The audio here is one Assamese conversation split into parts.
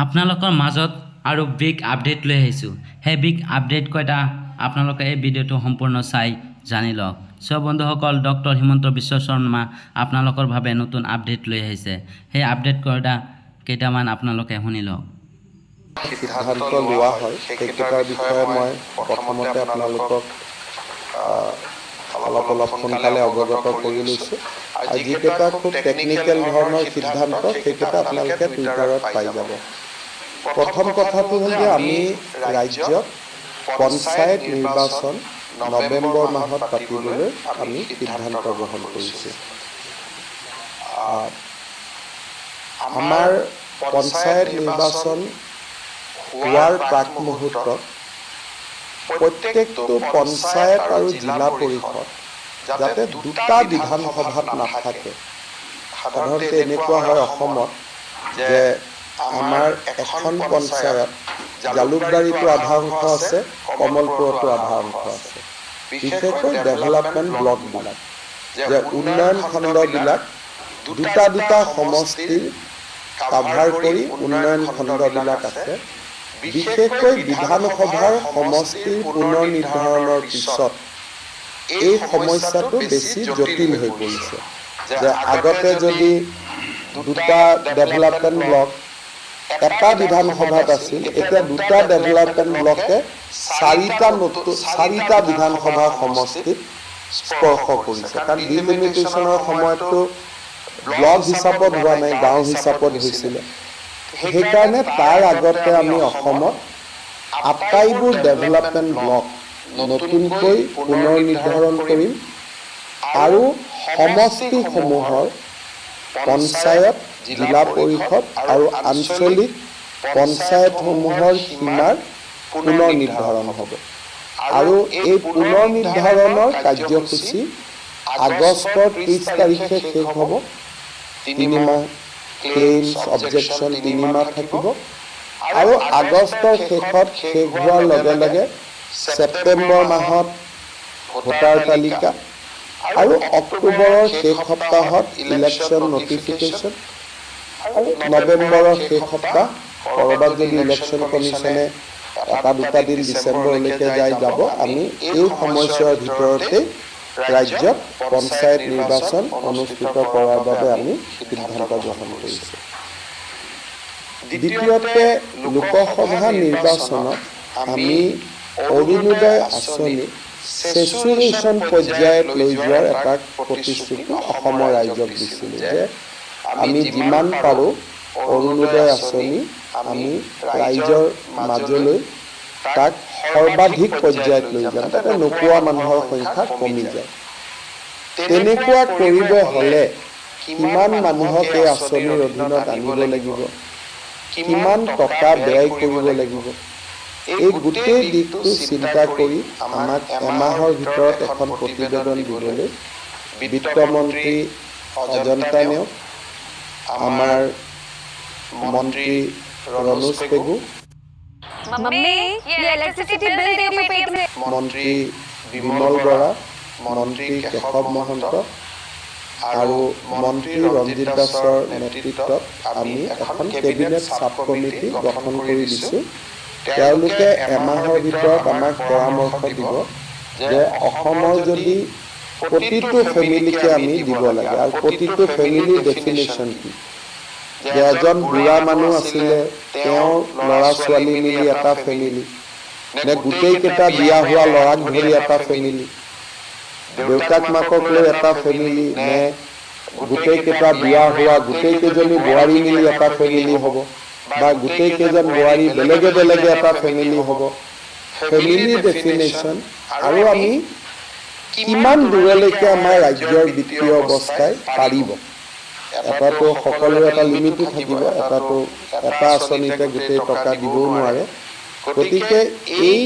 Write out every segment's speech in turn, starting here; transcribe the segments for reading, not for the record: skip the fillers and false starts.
আপোনালোকৰ মাজত আৰু বিগ আপডেট লৈ আহিছোঁ সেই বিগ আপডেট কয়টা আপোনালোকে এই ভিডিঅ'টো সম্পূৰ্ণ চাই জানি লওক সব বন্ধুসকল ডক্টৰ হিমন্ত বিশ্ব শৰ্মা আপোনালোকৰ ভাৱে নতুন আপডেট লৈ আহিছে সেই আপডেট কয়টা কেইটামান আপোনালোকে শুনি লওক সিদ্ধান্ত লোৱা হয় সেইকেইটাৰ বিষয়ে মই প্ৰথমতে আপোনালোকক অলপ সোনকালে অৱগত কৰি লৈছোঁ আৰু যিকেইটা খুব টেকনিকেল ধৰণৰ সিদ্ধান্ত সেইকেইটা আপোনালোকে টুইটাৰত পাই যাব প্ৰথম কথাটো হ'ল যে আমি ৰাজ্যত পঞ্চায়ত নিৰ্বাচন নৱেম্বৰ মাহত পাতিবলৈ আমি সিদ্ধান্ত গ্ৰহণ কৰিছোঁ আমাৰ পঞ্চায়ত নিৰ্বাচন হোৱাৰ প্ৰাক মুহূৰ্তত প্ৰত্যেকটো পঞ্চায়ত আৰু জিলা পৰিষদ যাতে দুটা বিধানসভাত নাথাকে সাধাৰণতে এনেকুৱা হয় অসমত যে আমাৰ এখন পঞ্চায়ত জালুকবাৰীটো আধা অংশ আছে কমলপুৰতো আধা অংশ আছে বিশেষকৈ ডেভেলপমেণ্ট ব্লকবিলাক যে উন্নয়ন খণ্ডবিলাক দুটা সমষ্টিৰ কাভাৰ কৰি উন্নয়ন খণ্ডবিলাক আছে বিশেষকৈ বিধানসভাৰ সমষ্টিৰ পুনৰ নিৰ্ধাৰণৰ পিছত এই সমস্যাটো বেছি জটিল হৈ পৰিছে যে আগতে যদি দুটা ডেভেলপমেণ্ট ব্লক এটা বিধানসভাত আছিল এতিয়া দুটা ডেভেলপমেণ্ট ব্লকে চাৰিটা বিধানসভা সমষ্টিত স্পৰ্শ কৰিছে কাৰণ ডিলিমিটেশ্যনৰ সময়ততো ব্লক হিচাপত হোৱা নাই গাঁও হিচাপত হৈছিলে সেইকাৰণে তাৰ আগতে আমি অসমত আটাইবোৰ ডেভেলপমেণ্ট ব্লক নতুনকৈ পুনৰ নিৰ্ধাৰণ কৰিম আৰু সমষ্টিসমূহৰ পঞ্চায়ত জিলা পৰিষদ আৰু আঞ্চলিক পঞ্চায়তসমূহৰ সীমাৰ পুনৰ নিৰ্ধাৰণ হ'ব আৰু এই পুনৰ নিৰ্ধাৰণৰ কাৰ্যসূচী আগষ্টৰ 30 তাৰিখে শেষ হ'ব 3 মাহ ক্লেইমছ অবজেকশ্যন 3 মাহ থাকিব আৰু আগষ্টৰ শেষত শেষ হোৱাৰ লগে লগে ছেপ্টেম্বৰ মাহত ভোটাৰ তালিকা আৰু অক্টোবৰৰ শেষ সপ্তাহত ইলেকশ্যন নটিফিকেশ্যন আৰু নৱেম্বৰৰ শেষ সপ্তাহ ক'ৰবাত যদি ইলেকশ্যন কমিশ্যনে এটা দুটা দিন ডিচেম্বৰলৈকে যাব আমি এই সময়ছোৱাৰ ভিতৰতে ৰাজ্যত পঞ্চায়ত নিৰ্বাচন অনুষ্ঠিত কৰাৰ বাবে আমি সিদ্ধান্ত গ্ৰহণ কৰিছোঁ দ্বিতীয়তে লোকসভা নিৰ্বাচনত আমি অৰুণোদয় আঁচনি চেচুৰেশ্যন পৰ্যায়ত লৈ যোৱাৰ এটা প্ৰতিশ্ৰুতি অসমৰ ৰাইজক দিছিলোঁ যে আমি যিমান পাৰোঁ অৰুণোদয় আঁচনি আমি ৰাইজৰ মাজলৈ তাক সৰ্বাধিক পৰ্যায়ত লৈ যাম যাতে নোপোৱা মানুহৰ সংখ্যা কমি যায় তেনেকুৱা কৰিব হ'লে কিমান মানুহক এই আঁচনিৰ অধীনত আনিব লাগিব কিমান টকা ব্যয় কৰিব লাগিব এই গোটেই দিশটো চিন্তা কৰি আমাক এমাহৰ ভিতৰত এখন প্ৰতিবেদন দিবলৈ বিত্তমন্ত্ৰী অজন্তা নেওগ আমাৰ মন্ত্ৰী ৰণোজ পেগু মন্ত্ৰী বিমল বৰা মন্ত্ৰী কেশৱ মহন্ত আৰু মন্ত্ৰী ৰঞ্জিত দাসৰ নেতৃত্বত আমি এখন কেবিনেট সাব কমিটি গঠন কৰি দিছোঁ তেওঁলোকে এমাহৰ ভিতৰত আমাক পৰামৰ্শ দিব যে অসমৰ যদি প্ৰতিটো ফেমিলিকে আমি দিব লাগে আৰু প্ৰতিটো ফেমিলিৰ ডেফিনেশ্যন কি যে এজন বুঢ়া মানুহ আছিলে তেওঁৰ ল'ৰা ছোৱালী মিলি এটা ফেমিলি নে গোটেইকেইটা বিয়া হোৱা ল'ৰাক ধৰি এটা ফেমিলি দেউতাক মাকক লৈ এটা ফেমিলি নে গোটেইকেইটা বিয়া হোৱা গোটেইকেইজনী বোৱাৰী মিলি এটা ফেমিলি হ'ব বা গোটেইকেইজন বোৱাৰী বেলেগে বেলেগে এটা ফেমিলি হ'ব ফেমিলি ডেফিনেশ্যন আৰু আমি কিমান দূৰলৈকে আমাৰ ৰাজ্যৰ বিত্তীয় অৱস্থাই পাৰিব এটাতো সকলোৰে এটা লিমিটো থাকিব এটাতো এটা আঁচনিতে গোটেই টকা দিবও নোৱাৰে গতিকে এই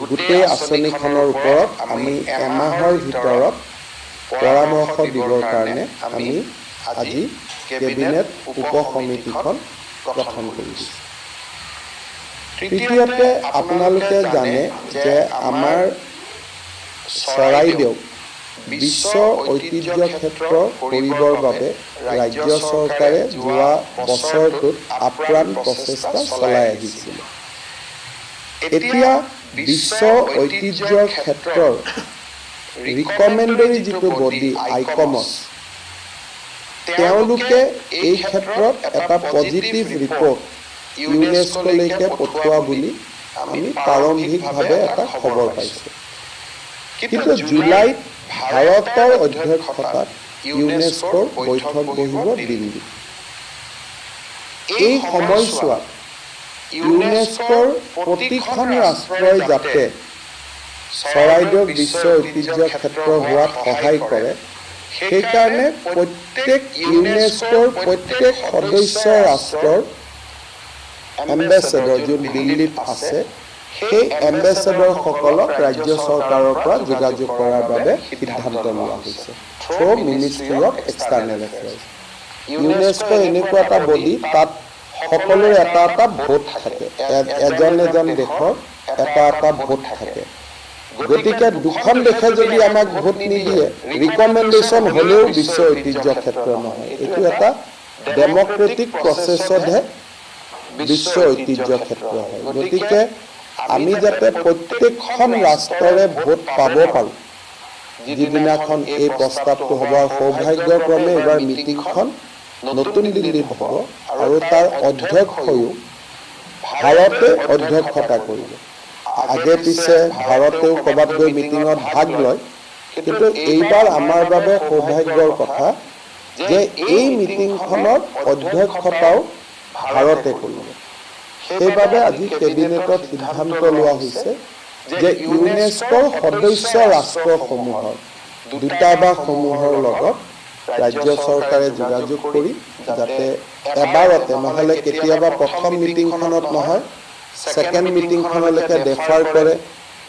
গোটেই আঁচনিখনৰ ওপৰত আমি এমাহৰ ভিতৰত পৰামৰ্শ দিবৰ কাৰণে আমি আজি কেবিনেট উপ সমিতিখন গঠন কৰিছোঁ তৃতীয়তে আপোনালোকে জানে যে আমাৰ চৰাইদেউ বিশ্ব ঐতিহ্য ক্ষেত্ৰ কৰিবৰ বাবে ৰাজ্য চৰকাৰে যোৱা বছৰটোত আপ্ৰাণ প্ৰচেষ্টা চলাই আহিছিল। এতিয়া বিশ্ব ঐতিহ্য ক্ষেত্ৰৰ ৰিকমেণ্ডেৰী যিটো বডি আইকমছ, তেওঁলোকে এই ক্ষেত্ৰত এটা পজিটিভ ৰিপৰ্ট ইউনেস্কোলৈকে পঠোৱা বুলি আমি প্ৰাৰম্ভিকভাৱে এটা খবৰ পাইছোঁ। কিন্তু জুলাইত ভাৰতৰ অধ্যক্ষতাত ইউনেস্কোৰ বৈঠক বহিব দিল্লীত। এই সময়ছোৱাত ইউনেস্কোৰ প্ৰতিখন ৰাষ্ট্ৰই যাতে চৰাইদেউক বিশ্ব ঐতিহ্য ক্ষেত্ৰ হোৱাত সহায় কৰে, সেইকাৰণে ইউনেস্কোৰ প্ৰত্যেক সদস্য ৰাষ্ট্ৰৰ এম্বেচেডৰ যোন দিল্লীত আছে, সেই এম্বেচেডৰসকলক ৰাজ্য চৰকাৰৰ পৰা যোগাযোগ কৰাৰ বাবে সিদ্ধান্ত লোৱা হৈছে through ministry of external affairs. UNESCO এনেকুৱা এটা বডি, তাত সকলোৰে এটা এটা ভোট থাকে, এজন এজন দেশৰ এটা এটা ভোট থাকে। গতিকে দুখন দেশে যদি আমাক ভোট নিদিয়ে, ৰিকমেণ্ডেশ্যন হ'লেও বিশ্ব ঐতিহ্য ক্ষেত্ৰ নহয়। এইটো এটা ডেমক্ৰেটিক প্ৰচেছতহে বিশ্ব ঐতিহ্য ক্ষেত্ৰ হয়। গতিকে আমি যাতে প্ৰত্যেকখন ৰাষ্ট্ৰৰে ভোট পাব পাৰোঁ, যিদিনাখন এই প্ৰস্তাৱটো হ'ব, সৌভাগ্যক্ৰমে এইবাৰ মিটিংখন নতুন দিল্লীত হ'ব আৰু তাৰ অধ্যক্ষয়ো ভাৰতে অধ্যক্ষতা কৰিব। আগে পিছে ভাৰতেও ক'ৰবাত গৈ মিটিঙত ভাগ লয়, কিন্তু এইবাৰ আমাৰ বাবে সৌভাগ্যৰ কথা যে এই মিটিংখনৰ অধ্যক্ষতাও ভাৰতে কৰিব। সেইবাবে আজি কেবিনেটত সিদ্ধান্ত লোৱা হৈছে যে ইউনেস্কোৰ সদস্য ৰাষ্ট্ৰসমূহৰ দুটা বা সমূহৰ লগত ৰাজ্য চৰকাৰে যোগাযোগ কৰি যাতে এবাৰতে, নহ'লে কেতিয়াবা প্ৰথম মিটিংখনত নহয়, ছেকেণ্ড মিটিংখনলৈকে ডেফাৰ কৰে,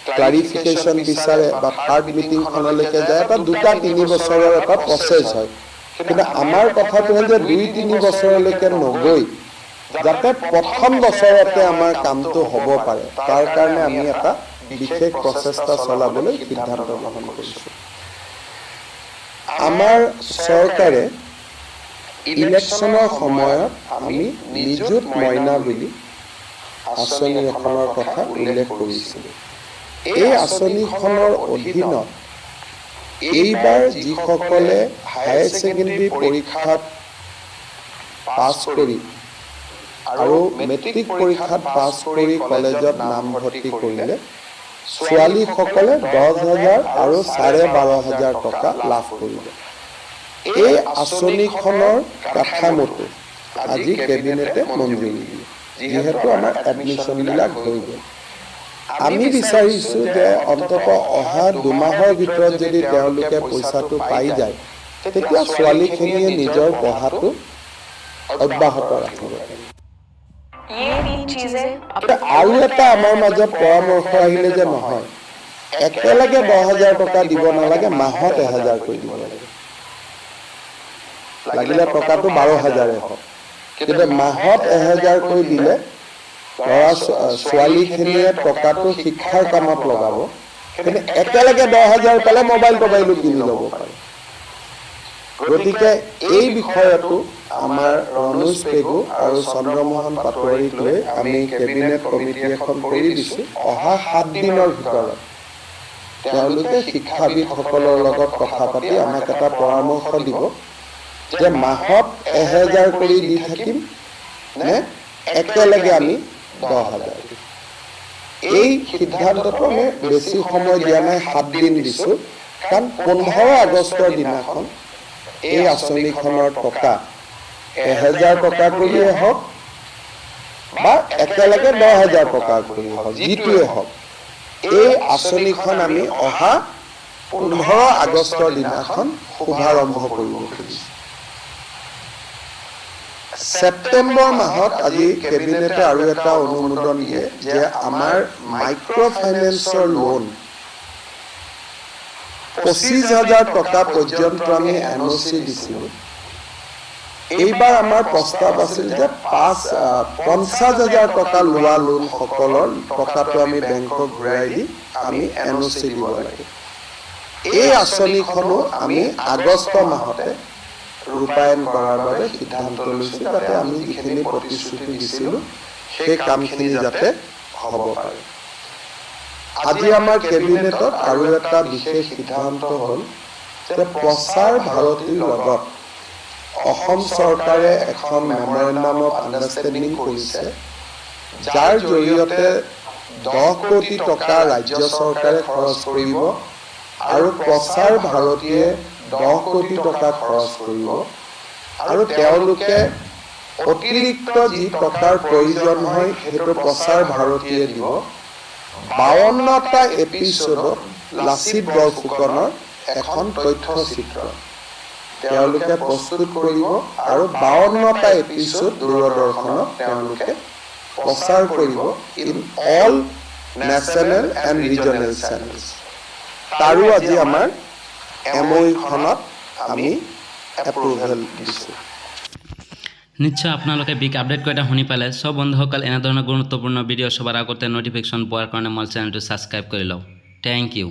ক্লাৰিফিকেশ্যন বিচাৰে বা থাৰ্ড মিটিংখনলৈকে যায়। এটা 2-3 বছৰৰ এটা প্ৰচেছ হয়। কিন্তু আমাৰ কথাটো হ'ল যে 2-3 বছৰলৈকে নগৈ যাতে প্ৰথম বছৰতে আমাৰ কামটো হ'ব পাৰে, তাৰ কাৰণে আমি এটা বিশেষ প্ৰচেষ্টা চলাবলৈ সিদ্ধান্ত গ্ৰহণ কৰিছোঁ। আমাৰ চৰকাৰে ইলেকশ্যনৰ সময়ত আমি নিযুত মইনা বুলি আঁচনি এখনৰ কথা উল্লেখ কৰিছিলোঁ। এই আঁচনিখনৰ অধীনত এইবাৰ যিসকলে হায়াৰ ছেকেণ্ডেৰী পৰীক্ষাত পাছ কৰি আৰু মেট্ৰিক পৰীক্ষাত পাছ কৰি কলেজত নামভৰ্তি কৰিলে, ছোৱালীসকলে 10,000 আৰু 12,500 টকা লাভ কৰিব। এই আঁচনিখনৰ কাঠামোটো আজি কেবিনেটে মঞ্জুৰি দিয়ে, যিহেতু আমাৰ এডমিশ্যনবিলাক হৈ গ'ল। আমি বিচাৰিছোঁ যে অন্ততঃ অহা 2 মাহৰ ভিতৰত যদি তেওঁলোকে পইচাটো পাই যায়, তেতিয়া ছোৱালীখিনিয়ে নিজৰ পঢ়াটো অব্যাহত ৰাখিব পাৰে। আৰু এটা আমাৰ মাজত পৰামৰ্শ আহিলে যে নহয়, একেলগে 10,000 টকা দিব নালাগে, মাহত 1,000 কৰি দিব লাগে। লাগিলে টকাটো 12,000 হওক, কিন্তু মাহত 1,000 কৰি দিলে ছোৱালীখিনিয়ে টকাটো শিক্ষাৰ কামত লগাব, কিন্তু একেলগে 10,000 পালে মোবাইলো কিনি ল'ব পাৰে। গতিকে এই বিষয়টো আমাৰ ৰনোজ পেগু আৰু চন্দ্ৰমোহন পাটোৱাৰীক লৈ আমি কেবিনেট কমিটি এখন কৰি দিছোঁ। অহা 7 দিনৰ ভিতৰত তেওঁলোকে শিক্ষাবিদসকলৰ লগত কথা পাতি আমাক এটা পৰামৰ্শ দিব যে মাহত 1,000 কৰি দি থাকিম নে একেলগে আমি 10,000। এই সিদ্ধান্তটো আমি বেছি সময় দিয়া নাই, 7 দিন দিছোঁ, কাৰণ 15 আগষ্টৰ দিনাখন এই আঁচনিখনৰ টকা 1,000 টকা কৰিয়ে হওক বা একেলগে 10,000 টকা কৰিয়ে হওক, যিটোৱে হওক, এই আঁচনিখন আমি অহা 15 আগষ্টৰ দিনাখন শুভাৰম্ভ কৰিব খুজিছোঁ। ছেপ্টেম্বৰ মাহত আজি কেবিনেটে আৰু এটা অনুমোদন দিয়ে যে আমাৰ মাইক্ৰ' ফাইনেন্সৰ লোন 25,000 টকা পৰ্যন্ত আমি NOC দিছিলোঁ। এইবাৰ আমাৰ প্ৰস্তাৱ আছিল যে 50,000 টকা লোৱা লোনসকলৰ টকাটো আমি বেংকক ঘূৰাই দি আমি NOC দিব লাগে। এই আঁচনিখনো আমি আগষ্ট মাহতে ৰূপায়ণ কৰাৰ বাবে সিদ্ধান্ত লৈছোঁ, যাতে আমি যিখিনি প্ৰতিশ্ৰুতি দিছিলোঁ সেই কামখিনি যাতে হ'ব পাৰে। আজি আমাৰ কেবিনেটত আৰু এটা বিশেষ সিদ্ধান্ত হ'ল যে প্ৰচাৰ ভাৰতীৰ লগত অসম চৰকাৰে এখন মেমৰেণ্ডাম অফ আণ্ডাৰষ্টেণ্ডিং কৰিছে, যাৰ জৰিয়তে 10 কোটি টকা ৰাজ্য চৰকাৰে খৰচ কৰিব আৰু প্ৰচাৰ ভাৰতীয়ে 10 কোটি টকা খৰচ কৰিব আৰু তেওঁলোকে অতিৰিক্ত যি টকাৰ প্ৰয়োজন হয় সেইটো প্ৰচাৰ ভাৰতীয়ে দিব। 52টা এপিছডত লাচিত বৰফুকনৰ এখন তথ্যচিত্ৰ তেওঁলোকে প্ৰস্তুত কৰিব আৰু 52টা এপিছড দূৰদৰ্শনত তেওঁলোকে প্ৰচাৰ কৰিব in all national and regional channels. তাৰো আজি আমাৰ MOU-খনত আমি এপ্ৰুভেল দিছোঁ। নিশ্চয় আপোনালোকে বিগ আপডেট কেইটা শুনি পালে। সব বন্ধুসকল এনেধৰণৰ গুৰুত্বপূৰ্ণ ভিডিঅ' সবাৰ আগতে নটিফিকেশ্যন পোৱাৰ কাৰণে মোৰ চেনেলটো ছাবস্ক্ৰাইব কৰি লওক। Thank U.